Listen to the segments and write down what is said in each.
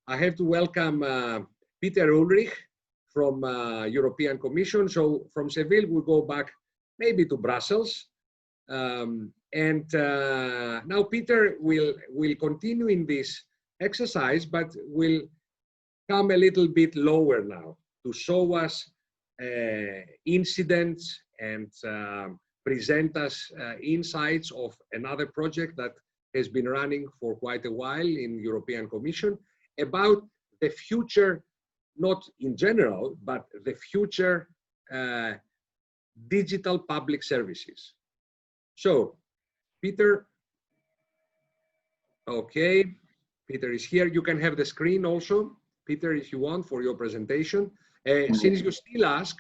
I have to welcome Peter Ulrich from European Commission. So from Seville, we'll go back maybe to Brussels. Now Peter will continue in this exercise, but will come a little bit lower now to show us incidents and present us insights of another project that has been running for quite a while in European Commission about the future, not in general, but the future digital public services. So, Peter, okay, Peter is here. You can have the screen also, Peter, if you want, for your presentation. Since you still ask,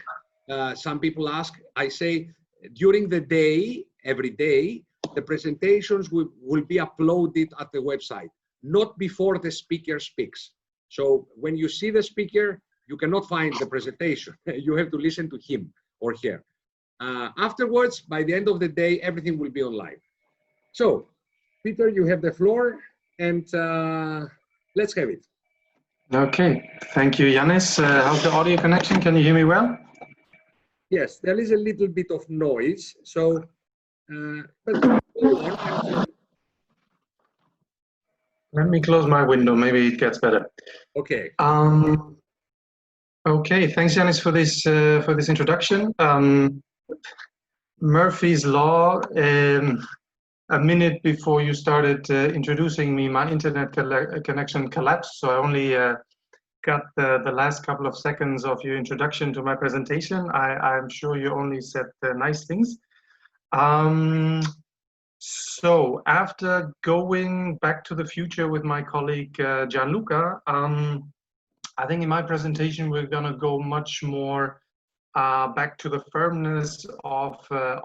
some people ask, I say, during the day, every day, the presentations will be uploaded at the website, not before the speaker speaks. So when you see the speaker, you cannot find the presentation. You have to listen to him or her. Afterwards, by the end of the day, everything will be online. So, Peter, you have the floor, and let's have it. Okay, thank you, Yanis. How's the audio connection? Can you hear me well? Yes, there is a little bit of noise, so but let me close my window. Maybe it gets better. Okay. Okay, thanks, Yanis, for this introduction. Murphy's Law. A minute before you started introducing me, my internet connection collapsed, so I only got the last couple of seconds of your introduction to my presentation. I'm sure you only said nice things. So after going back to the future with my colleague Gianluca, I think in my presentation we're going to go much more back to the firmness of the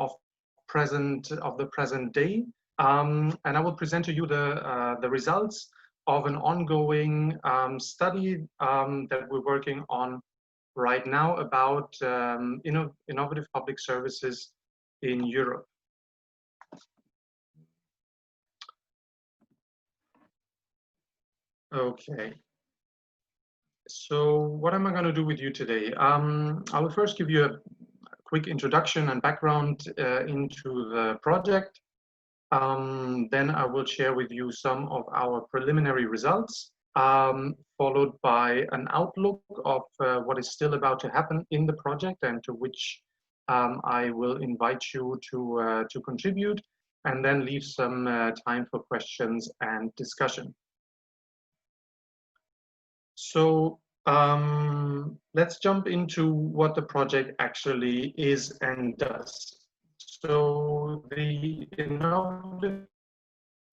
present day, and I will present to you the results of an ongoing study that we're working on right now about innovative public services in Europe. Okay. So what am I going to do with you today? I will first give you a quick introduction and background into the project. Then I will share with you some of our preliminary results, followed by an outlook of what is still about to happen in the project and to which I will invite you to contribute, and then leave some time for questions and discussion. So let's jump into what the project actually is and does. So the innovative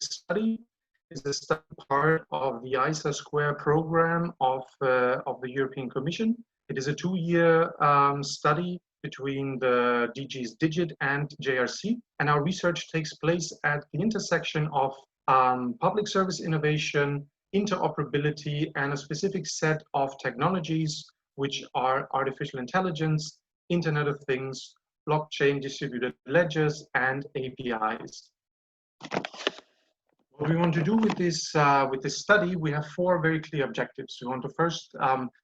study is a study part of the ISA² program of the European Commission. It is a 2-year study between the DGs Digit and JRC, and our research takes place at the intersection of public service innovation, interoperability, and a specific set of technologies, which are artificial intelligence, Internet of Things, blockchain, distributed ledgers, and APIs. What we want to do with this study, we have 4 very clear objectives. We want to first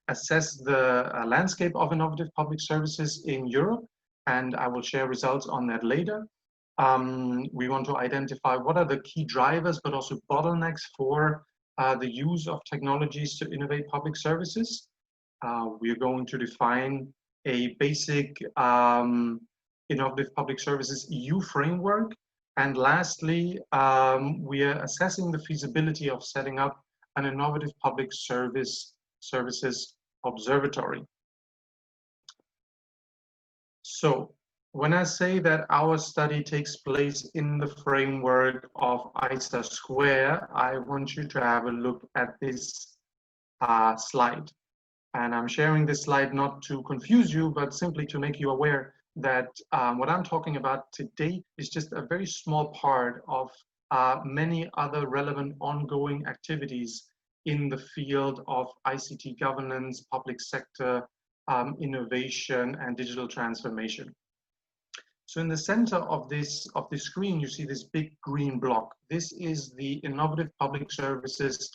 assess the landscape of innovative public services in Europe, and I will share results on that later. We want to identify what are the key drivers, but also bottlenecks for the use of technologies to innovate public services. We are going to define a basic innovative public services EU framework. And lastly, we are assessing the feasibility of setting up an innovative public services observatory. So when I say that our study takes place in the framework of ISA², I want you to have a look at this slide. And I'm sharing this slide not to confuse you, but simply to make you aware that what I'm talking about today is just a very small part of many other relevant ongoing activities in the field of ICT governance, public sector innovation, and digital transformation. So in the center of this screen, you see this big green block. This is the Innovative Public Services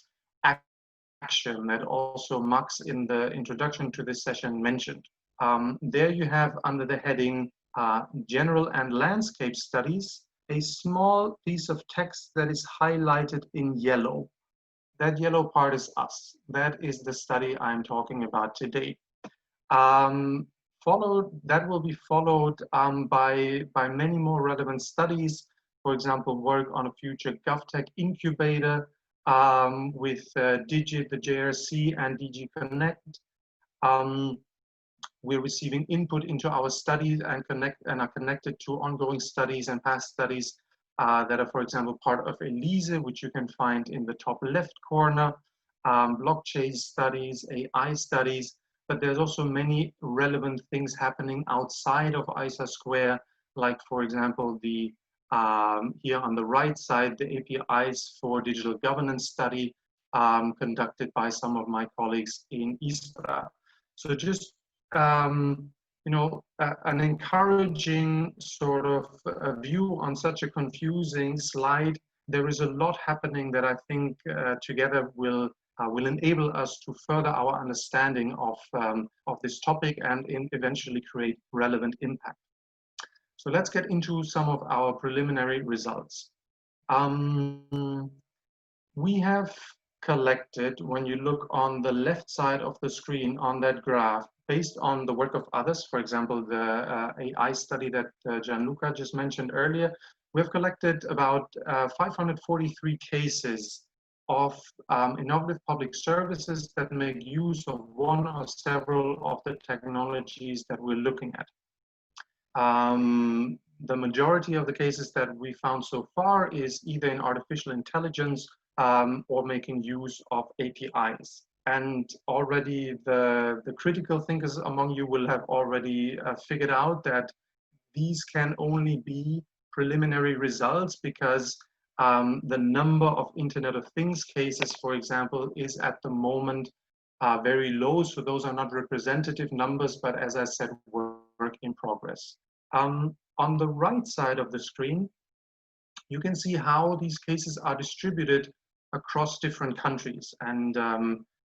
action that also Max in the introduction to this session mentioned. There you have under the heading General and Landscape Studies, a small piece of text that is highlighted in yellow. That yellow part is us. That is the study I'm talking about today. That will be followed by many more relevant studies. For example, work on a future GovTech incubator with Digit, the JRC, and DG Connect. We're receiving input into our studies and are connected to ongoing studies and past studies that are, for example, part of ELISE, which you can find in the top left corner, blockchain studies, AI studies, but there's also many relevant things happening outside of ISA Square, like, for example, the here on the right side, the APIs for digital governance study conducted by some of my colleagues in ISPRA. So just, you know, an encouraging sort of view on such a confusing slide. There is a lot happening that I think together will enable us to further our understanding of this topic and eventually create relevant impact. So let's get into some of our preliminary results. We have collected, when you look on the left side of the screen on that graph, based on the work of others, for example, the AI study that Gianluca just mentioned earlier, we've collected about 543 cases of innovative public services that make use of one or several of the technologies that we're looking at. The majority of the cases that we found so far is either in artificial intelligence or making use of APIs. And already the critical thinkers among you will have already figured out that these can only be preliminary results because the number of Internet of Things cases, for example, is at the moment very low. So those are not representative numbers, but as I said, work in progress. On the right side of the screen, you can see how these cases are distributed across different countries. And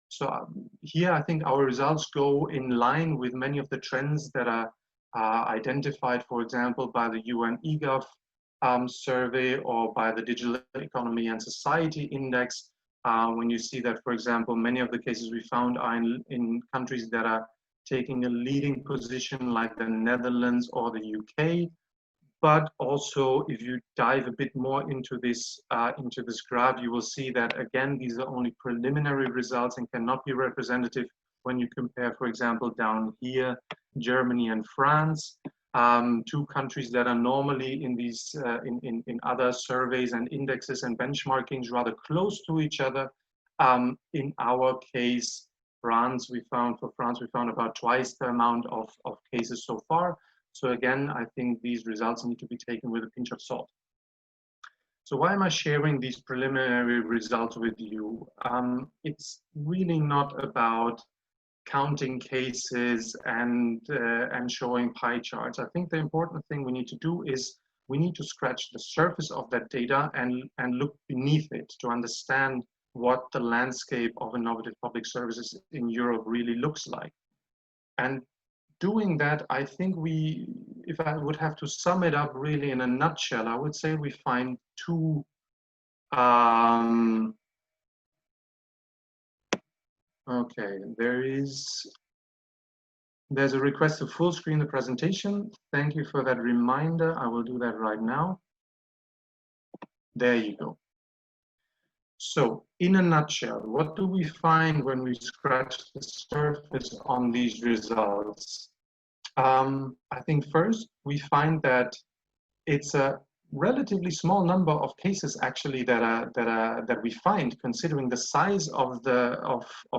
so here, I think our results go in line with many of the trends that are identified, for example, by the UN eGov survey or by the Digital Economy and Society Index. When you see that, for example, many of the cases we found are in countries that are taking a leading position like the Netherlands or the UK. But also, if you dive a bit more into this graph, you will see that, again, these are only preliminary results and cannot be representative when you compare, for example, down here, Germany and France, two countries that are normally in these in other surveys and indexes and benchmarkings rather close to each other. In our case, for France, we found about twice the amount of cases so far. So again, I think these results need to be taken with a pinch of salt. So why am I sharing these preliminary results with you? It's really not about counting cases and showing pie charts. I think the important thing we need to do is we need to scratch the surface of that data and look beneath it to understand what the landscape of innovative public services in Europe really looks like. And doing that, I think if I would have to sum it up really in a nutshell, I would say we find two okay, there's a request to full screen the presentation. Thank you for that reminder. I will do that right now. There you go. So in a nutshell, what do we find when we scratch the surface on these results? I think first we find that it's a relatively small number of cases actually that we find, considering the size of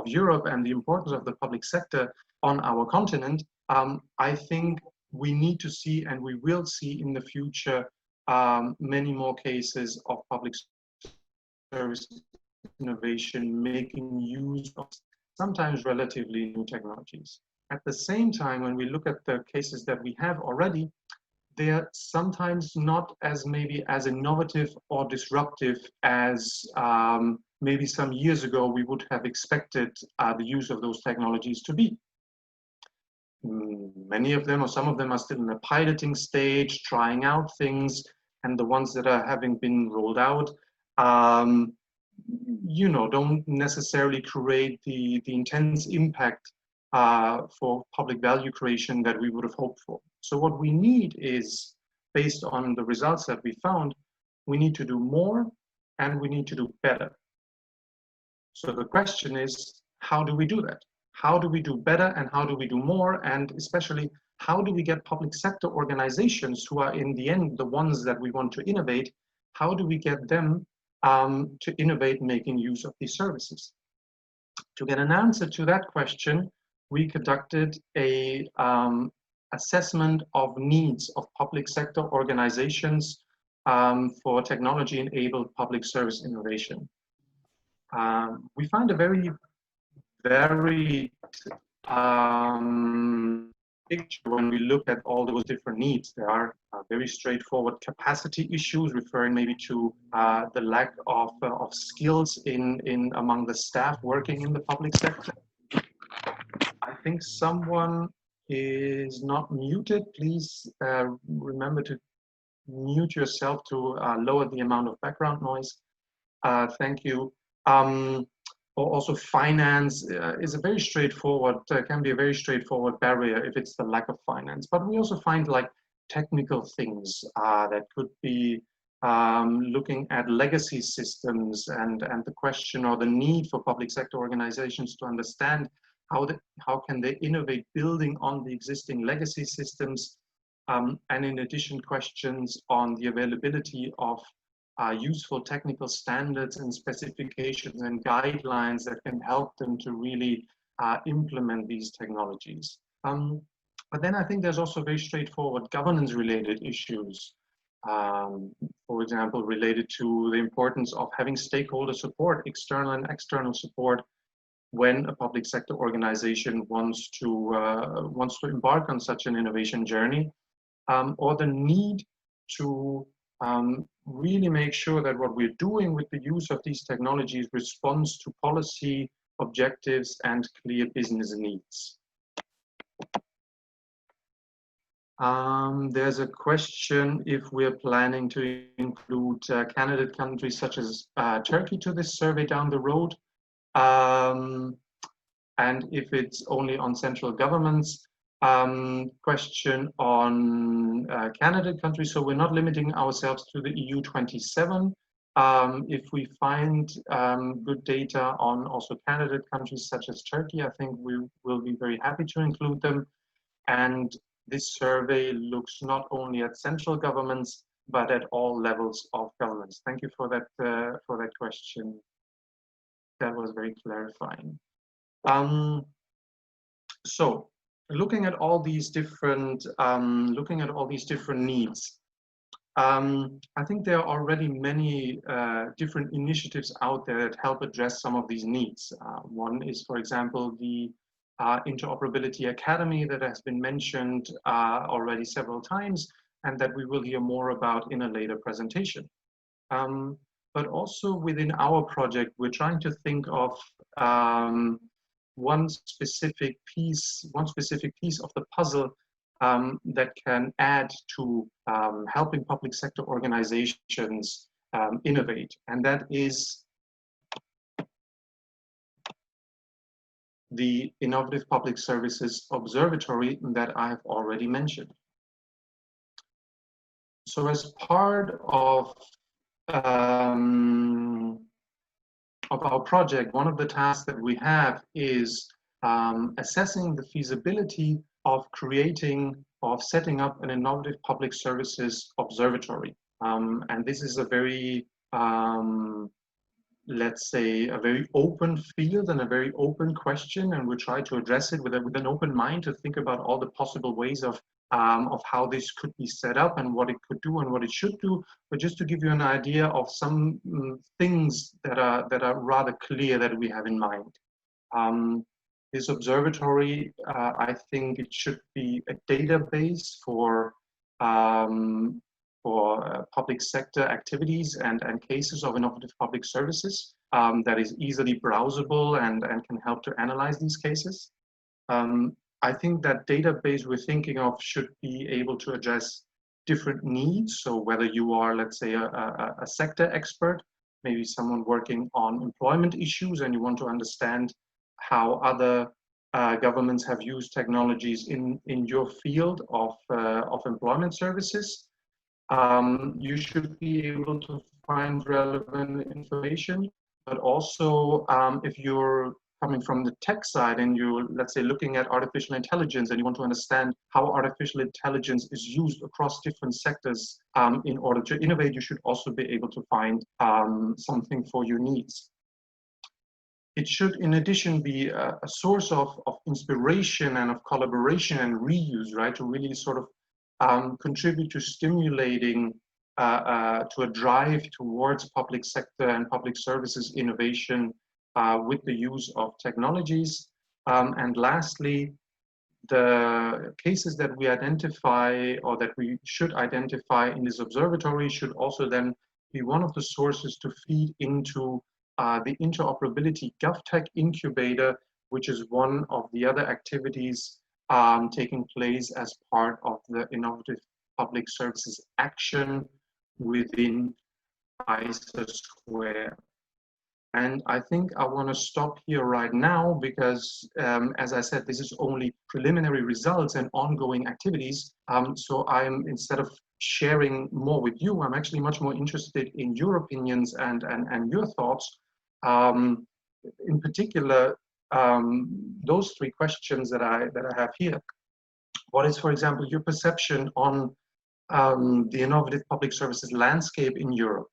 Europe and the importance of the public sector on our continent. I think we need to see, and we will see in the future, many more cases of public service innovation making use of sometimes relatively new technologies. At the same time, when we look at the cases that we have already, they're sometimes not as maybe as innovative or disruptive as maybe some years ago we would have expected the use of those technologies to be. Many of them, or some of them, are still in a piloting stage, trying out things, and the ones that are having been rolled out, you know, don't necessarily create the intense impact for public value creation that we would have hoped for. So what we need is, based on the results that we found, we need to do more and we need to do better. So the question is, how do we do that? How do we do better and how do we do more? And especially, how do we get public sector organizations, who are in the end the ones that we want to innovate, how do we get them to innovate making use of these services? To get an answer to that question, we conducted a assessment of needs of public sector organizations for technology-enabled public service innovation. We find a very varied picture when we look at all those different needs. There are very straightforward capacity issues, referring maybe to the lack of skills among the staff working in the public sector. I think someone is not muted. Please remember to mute yourself to lower the amount of background noise. Thank you. Or also finance is a very straightforward, can be a very straightforward barrier if it's the lack of finance. But we also find like technical things that could be looking at legacy systems and the question or the need for public sector organizations to understand how can they innovate building on the existing legacy systems, and in addition questions on the availability of useful technical standards and specifications and guidelines that can help them to really implement these technologies. But then I think there's also very straightforward governance related issues. For example, related to the importance of having stakeholder support, external and external support, when a public sector organization wants to embark on such an innovation journey, or the need to really make sure that what we're doing with the use of these technologies responds to policy objectives and clear business needs. There's a question if we're planning to include candidate countries such as Turkey to this survey down the road, and if it's only on central governments. Question on candidate countries. So we're not limiting ourselves to the EU 27. If we find good data on also candidate countries such as Turkey, I think we will be very happy to include them. And this survey looks not only at central governments, but at all levels of governments. Thank you for that question. That was very clarifying. So, looking at all these different needs, I think there are already many different initiatives out there that help address some of these needs. One is, for example, the Interoperability Academy that has been mentioned already several times, and that we will hear more about in a later presentation. But also within our project, we're trying to think of one specific piece of the puzzle that can add to helping public sector organizations innovate, and that is the Innovative Public Services Observatory that I have already mentioned. So as part of our project, one of the tasks that we have is assessing the feasibility of setting up an innovative public services observatory. And this is a very, let's say, a very open field and a very open question, and we'll try to address it with an open mind to think about all the possible ways of how this could be set up and what it could do and what it should do. But just to give you an idea of some things that are rather clear that we have in mind. This observatory, I think it should be a database for public sector activities and cases of innovative public services. that is easily browsable and can help to analyze these cases. I think that database we're thinking of should be able to address different needs. So whether you are, let's say, a sector expert, maybe someone working on employment issues, and you want to understand how other governments have used technologies in your field of employment services, you should be able to find relevant information. But also, if you're coming from the tech side and you're, let's say, looking at artificial intelligence and you want to understand how artificial intelligence is used across different sectors in order to innovate, you should also be able to find something for your needs. It should, in addition, be a source of inspiration and of collaboration and reuse, right? To really sort of contribute to stimulating to a drive towards public sector and public services innovation with the use of technologies. And lastly, the cases that we identify or that we should identify in this observatory should also then be one of the sources to feed into the interoperability GovTech incubator, which is one of the other activities taking place as part of the Innovative Public Services Action within ISA². And I think I want to stop here right now because, as I said, this is only preliminary results and ongoing activities. So instead of sharing more with you, I'm actually much more interested in your opinions and your thoughts. In particular, those three questions that I have here. What is, for example, your perception on the innovative public services landscape in Europe?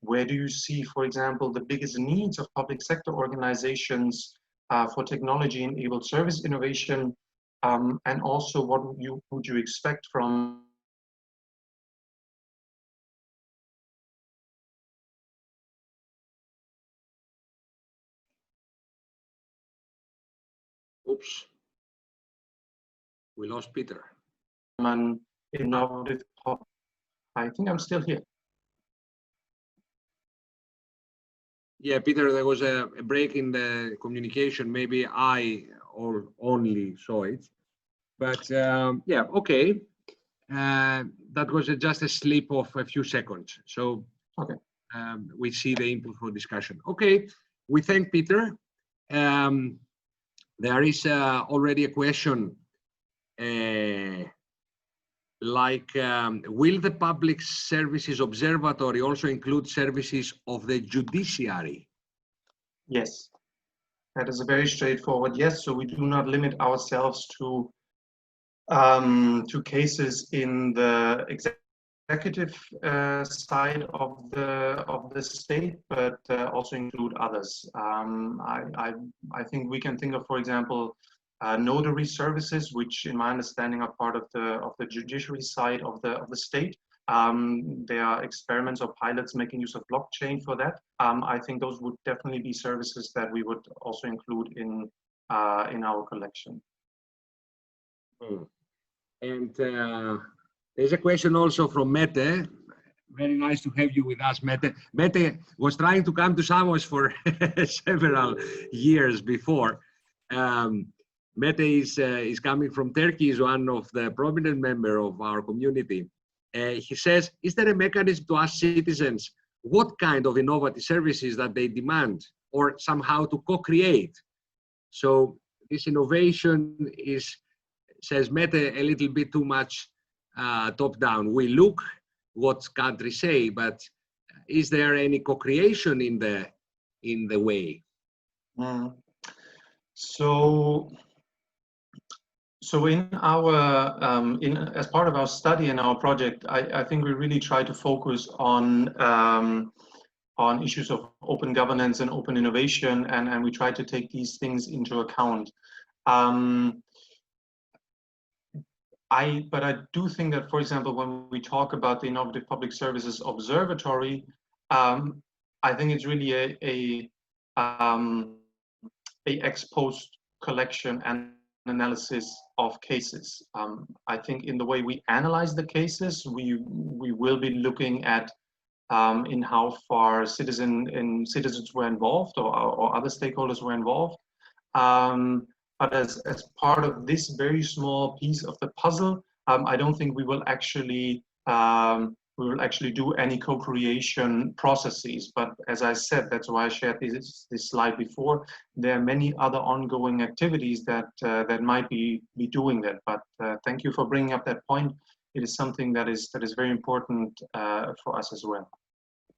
Where do you see, for example, the biggest needs of public sector organizations for technology-enabled service innovation? And also, what would you expect from Oops. We lost Peter. Innovative? I think I'm still here. Yeah, Peter, there was a break in the communication. Maybe I only saw it. But yeah, okay. That was just a slip of a few seconds. So okay. We see the input for discussion. Okay, we thank Peter. There is already a question will the Public Services Observatory also include services of the judiciary? Yes, that is a very straightforward yes. So we do not limit ourselves to cases in the executive side of the state, but also include others. I think we can think of, for example, notary services, which, in my understanding, are part of the judiciary side of the state. There are experiments or pilots making use of blockchain for that. I think those would definitely be services that we would also include in our collection. And there's a question also from Mette. Very nice to have you with us, Mette. Mette was trying to come to Samos for several years before. Mette is coming from Turkey, is one of the prominent members of our community. He says, is there a mechanism to ask citizens what kind of innovative services that they demand or somehow to co-create? So this innovation is, says Mette, a little bit too much top-down. We look what countries say, but is there any co-creation in the way? So in our as part of our study and our project, I think we really try to focus on issues of open governance and open innovation, and we try to take these things into account. But I do think that, for example, when we talk about the Innovative Public Services Observatory, I think it's really a ex post collection and analysis of cases. I think in the way we analyze the cases, we will be looking at in how far citizens were involved or other stakeholders were involved. But as part of this very small piece of the puzzle, I don't think we will actually do any co-creation processes. But as I said, that's why I shared this slide before. There are many other ongoing activities that might be doing that. But thank you for bringing up that point. It is something that is very important for us as well.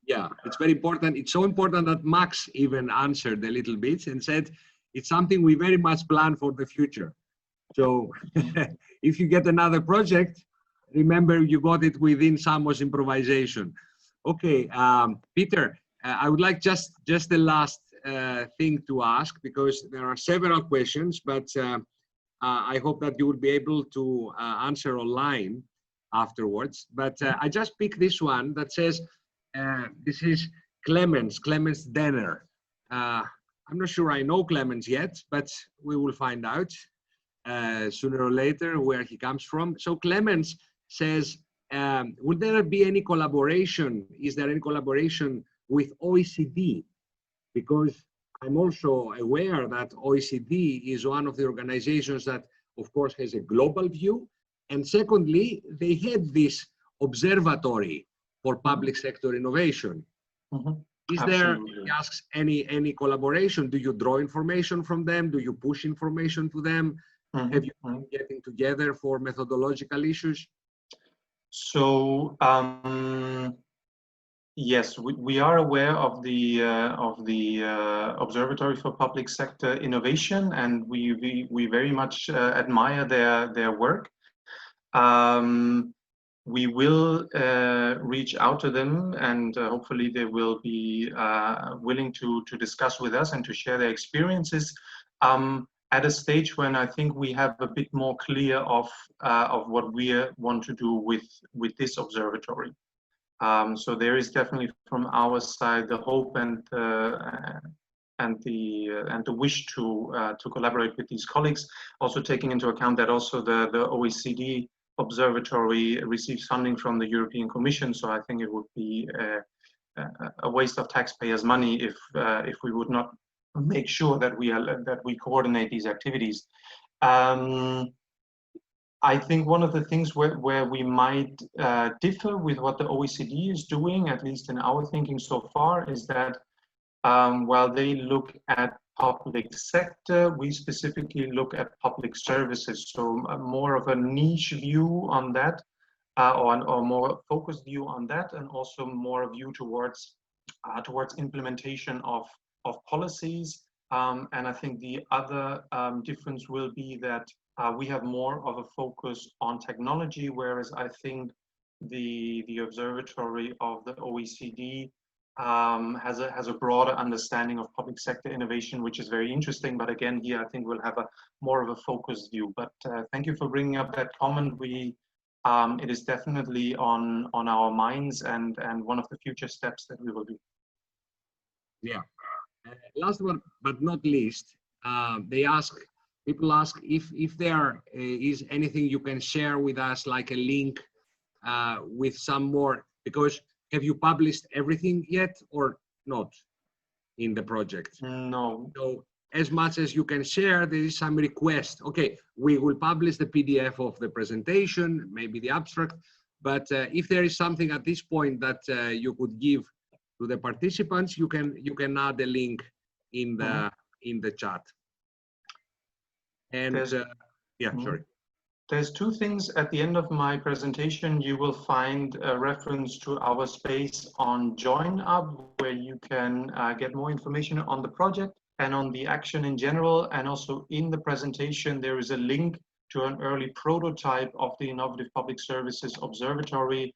Yeah, it's very important. It's so important that Max even answered a little bit and said it's something we very much plan for the future. So if you get another project, remember you got it within Samo's improvisation. Okay, Peter, I would like just the last thing to ask, because there are several questions, but I hope that you will be able to answer online afterwards. But I just picked this one that says, this is Clemens Denner. I'm not sure I know Clemens yet, but we will find out sooner or later where he comes from. So Clemens says, will there be any collaboration? Is there any collaboration with OECD? Because I'm also aware that OECD is one of the organizations that, of course, has a global view. And secondly, they had this observatory for public sector innovation. Mm-hmm. Is there, he asks, any collaboration? Do you draw information from them? Do you push information to them? Mm-hmm. Have you been getting together for methodological issues? So yes, we are aware of the Observatory for Public Sector Innovation, and we very much admire their work. We will reach out to them, and hopefully they will be willing to discuss with us and to share their experiences at a stage when I think we have a bit more clear of what we want to do with this observatory. So there is definitely from our side the hope and the wish to collaborate with these colleagues, also taking into account that also the OECD observatory receives funding from the European Commission. So I think it would be a waste of taxpayers' money if we would not make sure that we coordinate these activities. I think one of the things where we might differ with what the OECD is doing, at least in our thinking so far, is that while they look at public sector, we specifically look at public services. So more of a niche view on that, or more focused view on that, and also more a view towards implementation of policies. And I think the other difference will be that we have more of a focus on technology, whereas I think the observatory of the OECD has a broader understanding of public sector innovation, which is very interesting. But again, here I think we'll have more of a focused view. But thank you for bringing up that comment. It is definitely on our minds and one of the future steps that we will do. Yeah. Last one, but not least, people ask if there is anything you can share with us, like a link with some more, because have you published everything yet or not in the project? No. So as much as you can share, there is some request. Okay, we will publish the PDF of the presentation, maybe the abstract, but if there is something at this point that you could give to the participants, you can add a link in the chat. And sorry. There's two things at the end of my presentation. You will find a reference to our space on JoinUp, where you can get more information on the project and on the action in general. And also in the presentation, there is a link to an early prototype of the Innovative Public Services Observatory,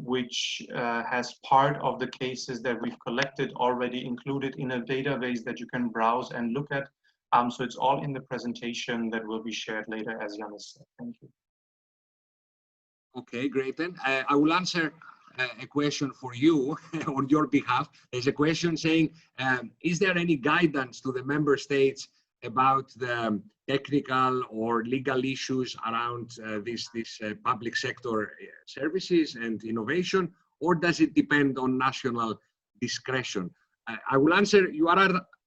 which has part of the cases that we've collected already included in a database that you can browse and look at. So it's all in the presentation that will be shared later, as Janis said. Thank you. Okay, great. Then I will answer a question for you on your behalf. There's a question saying, is there any guidance to the member states about the technical or legal issues around this public sector services and innovation, or does it depend on national discretion? I will answer, you are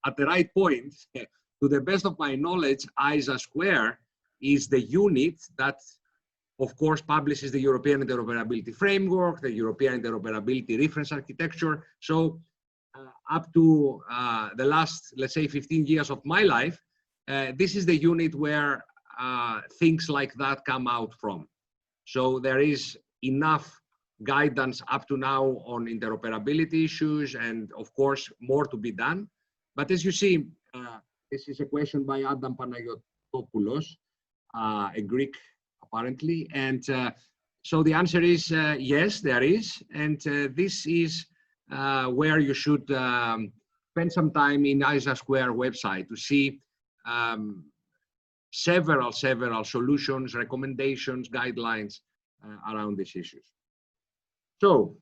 at the right point. To the best of my knowledge, ISA Square is the unit that, of course, publishes the European Interoperability Framework, the European Interoperability Reference Architecture. So up to the last, let's say, 15 years of my life, this is the unit where things like that come out from. So there is enough guidance up to now on interoperability issues, and of course, more to be done. But as you see, this is a question by Adam Panagotopoulos, a Greek, apparently. And so the answer is yes, there is. And this is where you should spend some time in ISA Square website to see several solutions, recommendations, guidelines around these issues. So